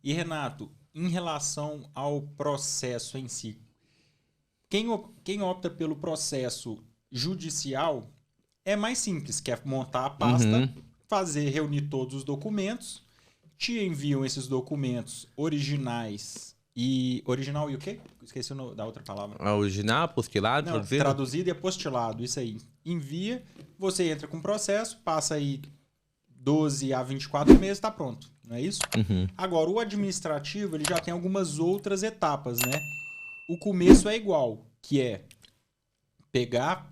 E, Renato, em relação ao processo em si, quem opta pelo processo judicial é mais simples, que é montar a pasta, reunir todos os documentos, te enviam esses documentos originais e... Original e o quê? Esqueci da outra palavra. Original, apostilado, não, traduzido e apostilado, isso aí. Envia, você entra com o processo, passa aí 12 a 24 meses, tá pronto, não é isso? Agora, o administrativo, ele já tem algumas outras etapas, né? O começo é igual, que é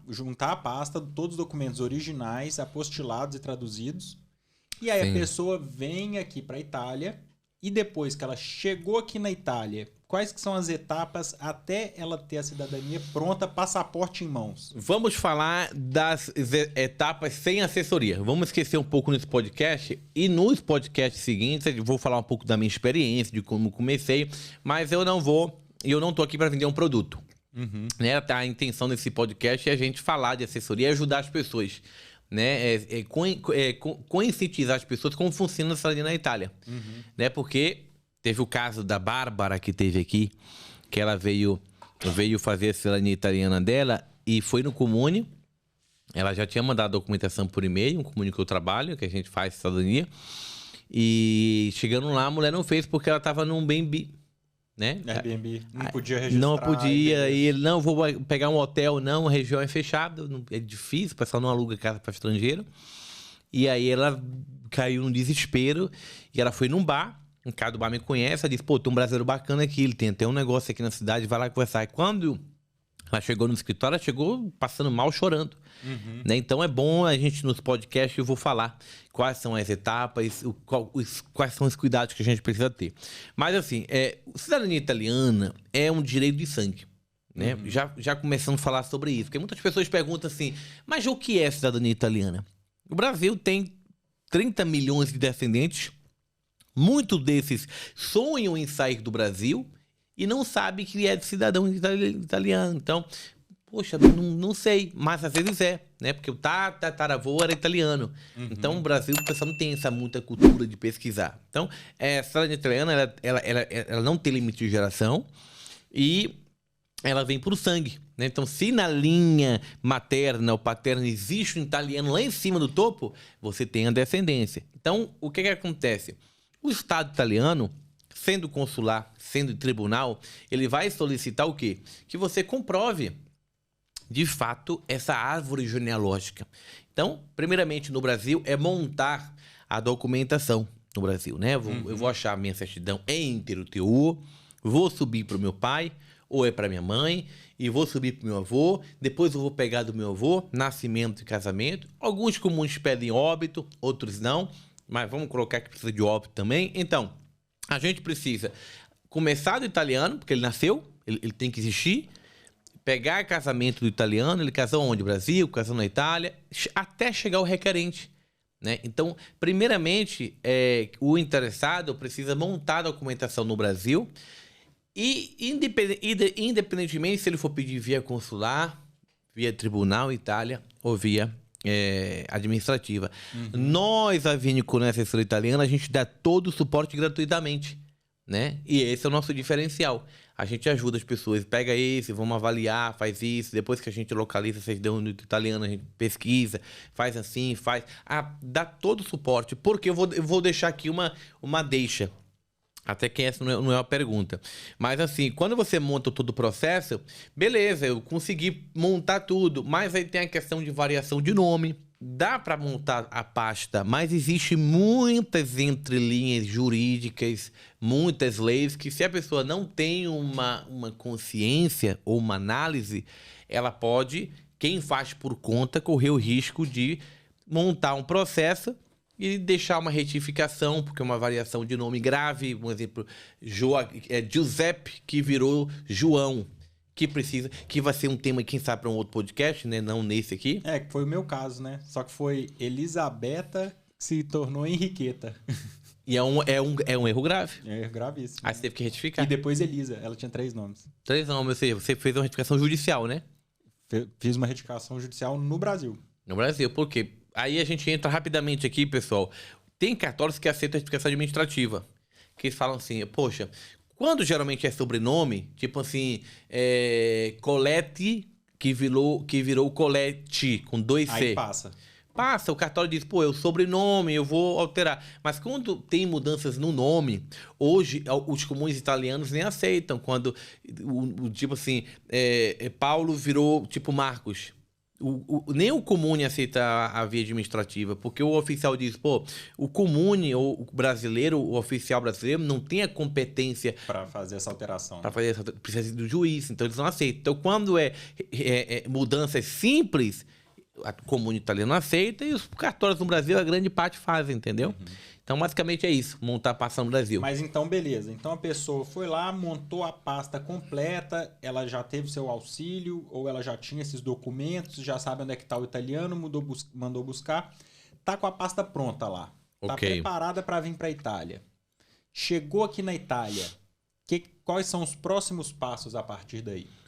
juntar a pasta, todos os documentos originais, apostilados e traduzidos, e aí a pessoa vem aqui para a Itália, e depois que ela chegou aqui na Itália, quais que são as etapas até ela ter a cidadania pronta, passaporte em mãos? Vamos falar das etapas sem assessoria. Vamos esquecer um pouco nesse podcast, e nos podcasts seguintes eu vou falar um pouco da minha experiência, de como comecei, mas eu não tô aqui para vender um produto. Né? A intenção desse podcast é a gente falar de assessoria e ajudar as pessoas, né? Conscientizar as pessoas como funciona a cidadania na Itália, né? Porque teve o caso da Bárbara que teve aqui, que ela veio fazer a cidadania italiana dela e foi no Comune. Ela já tinha mandado a documentação por e-mail, um Comune que eu trabalho, que a gente faz cidadania, e chegando lá a mulher não fez porque ela estava num Airbnb, né? Airbnb, não podia registrar. Não podia, e ele, não, vou pegar um hotel, não, a região é fechada, é difícil, o pessoal não aluga casa para estrangeiro. E aí ela caiu num desespero, e ela foi num bar, um cara do bar me conhece, ela disse, pô, tem um brasileiro bacana aqui, ele tem até um negócio aqui na cidade, vai lá conversar. E quando ela chegou no escritório, ela chegou passando mal, chorando. Né? Então é bom a gente, nos podcasts, eu vou falar quais são as etapas, quais são os cuidados que a gente precisa ter. Mas assim, cidadania italiana é um direito de sangue. Né? Já começando a falar sobre isso, porque muitas pessoas perguntam assim, mas o que é cidadania italiana? O Brasil tem 30 milhões de descendentes, muitos desses sonham em sair do Brasil e não sabem que é de cidadão italiano. Então, poxa, não sei, mas às vezes né? Porque o tataravô era italiano. Então, o Brasil, o pessoal não tem muita cultura de pesquisar. Então, a cidadania italiana, ela não tem limite de geração e ela vem por sangue, né? Então, se na linha materna ou paterna existe um italiano lá em cima do topo, você tem a descendência. Então, o que acontece? O Estado italiano, sendo consular, sendo tribunal, ele vai solicitar o quê? Que você comprove, de fato, essa árvore genealógica. Então, primeiramente, no Brasil, é montar a documentação no Brasil, né? Eu vou achar a minha certidão em TU, vou subir para o meu pai, ou é para minha mãe, e vou subir para o meu avô, depois eu vou pegar do meu avô, nascimento e casamento. Alguns comuns pedem óbito, outros não, mas vamos colocar que precisa de óbito também. Então, a gente precisa começar do italiano, porque ele nasceu, ele tem que existir, pegar casamento do italiano, ele casou onde? Brasil, casou na Itália, até chegar o requerente, né? Então, primeiramente, o interessado precisa montar a documentação no Brasil e, independentemente se ele for pedir via consular, via tribunal, Itália, ou via administrativa. Nós, a Vinico, na assessoria italiana, a gente dá todo o suporte gratuitamente, né? E esse é o nosso diferencial. A gente ajuda as pessoas, pega esse, vamos avaliar, faz isso, depois que a gente localiza, vocês dão no italiano, a gente pesquisa, faz assim, dá todo o suporte, porque eu vou deixar aqui uma deixa, até que essa não é uma pergunta. Mas assim, quando você monta todo o processo, beleza, eu consegui montar tudo, mas aí tem a questão de variação de nome. Dá para montar a pasta, mas existe muitas entrelinhas jurídicas, muitas leis que, se a pessoa não tem uma consciência ou uma análise, ela pode, quem faz por conta, correr o risco de montar um processo e deixar uma retificação, porque é uma variação de nome grave. Um exemplo, Giuseppe, que virou João, que vai ser um tema, quem sabe, para um outro podcast, né? Não nesse aqui. Que foi o meu caso, né? Só que foi Elisabetta que se tornou Henriqueta. E é um erro grave. É um erro gravíssimo. Aí você teve que retificar. E depois Elisa, ela tinha 3 nomes. 3 nomes, ou seja, você fez uma retificação judicial, né? Fiz uma retificação judicial no Brasil. No Brasil, por quê? Aí a gente entra rapidamente aqui, pessoal. Tem cartórios que aceitam a retificação administrativa. que eles falam assim, poxa, quando geralmente é sobrenome, tipo assim, Colette, que virou Colette, com 2 Aí C. passa. Passa, o cartório diz, pô, é o sobrenome, eu vou alterar. Mas quando tem mudanças no nome, hoje os comuns italianos nem aceitam. Quando, tipo assim, Paulo virou tipo Marcos. Nem o comune aceita a via administrativa, porque o oficial diz, pô, o comune, ou o brasileiro, o oficial brasileiro, não tem a competência Para fazer essa alteração. para fazer precisa do juiz, então eles não aceitam. Então, quando mudanças simples, a comune italiana não aceita e os cartórios no Brasil, a grande parte fazem, entendeu? Então, basicamente é isso, montar a pasta no Brasil. Mas então, beleza. Então a pessoa foi lá, montou a pasta completa, ela já teve seu auxílio, ou ela já tinha esses documentos, já sabe onde é que está o italiano, mandou buscar, tá com a pasta pronta lá. Tá Ok. preparada para vir para a Itália. Chegou aqui na Itália, quais são os próximos passos a partir daí?